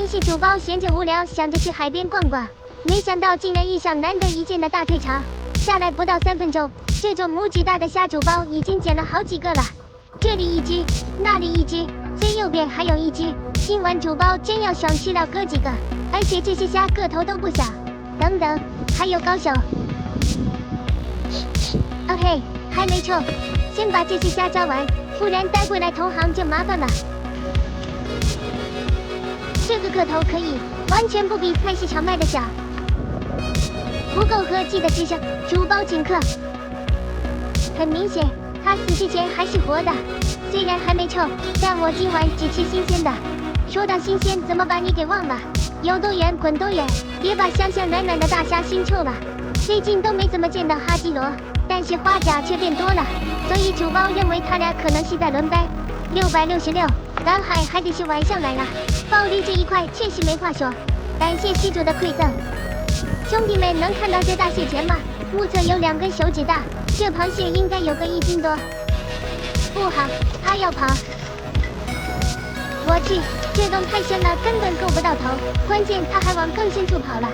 明系主包闲着无聊，想着去海边逛逛，没想到竟然遇上难得一见的大退潮。下来不到3分钟，这种拇指大的虾主包已经捡了好几个了，这里一只，那里一只，最右边还有一只。今晚主包真要想吃了哥几个，而且这些虾个头都不小。等等，还有高手。OK， 还没臭，先把这些虾抓完，不然待会来同行就麻烦了。这个个头可以，完全不比菜市场卖的小。不够喝记得吱声，主包请客。很明显，他死之前还是活的，虽然还没臭，但我今晚只吃新鲜的。说到新鲜，怎么把你给忘了？有多远滚多远，别把香香暖暖的大虾熏臭了。最近都没怎么见到哈基罗，但是花甲却变多了，所以主包认为他俩可能是在轮班。666，赶海还得是晚上来了，鲍鱼这一块确实没话说，感谢施主的馈赠。兄弟们能看到这大蟹钳吗？目测有2根手指大，这螃蟹应该有个1斤多。不好，它要跑！我去，这洞太深了，根本够不到头，关键它还往更深处跑了。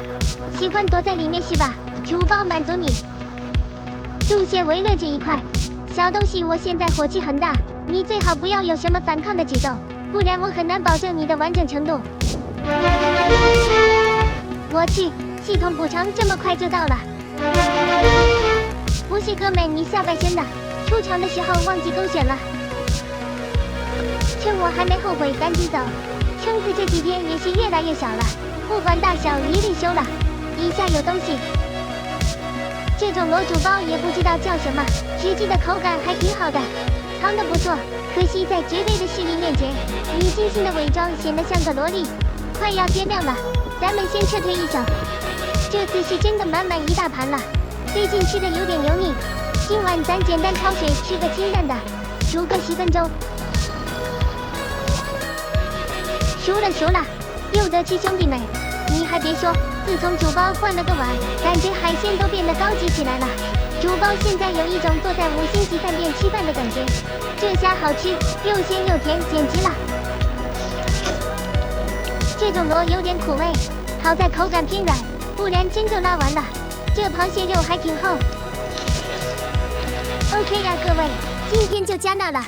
喜欢躲在里面是吧？主包满足你。入蟹为乐这一块，小东西，我现在火气很大，你最好不要有什么反抗的举动，不然我很难保证你的完整程度。我去，系统补偿这么快就到了。不是哥们，你下半身的，出场的时候忘记勾选了。趁我还没后悔，赶紧走。蛏子这几天也是越来越小了，不管大小一律收了。底下有东西。这种螺主包也不知道叫什么，实际的口感还挺好的，藏得不错。可惜在绝对的视力面前，你精心的伪装显得像个萝莉。快要天亮了，咱们先撤退一手。这次是真的满满一大盘了，最近吃的有点油腻，今晚咱简单焯水，吃个清淡的，煮个10分钟。熟了，又得吃兄弟们！你还别说，自从主包换了个碗，感觉海鲜都变得高级起来了。主包现在有一种坐在5星级饭店吃饭的感觉。这虾好吃，又鲜又甜，简直了！这种螺有点苦味，好在口感偏软，不然真就拉完了。这螃蟹肉还挺厚。OK 呀，各位，今天就加那了。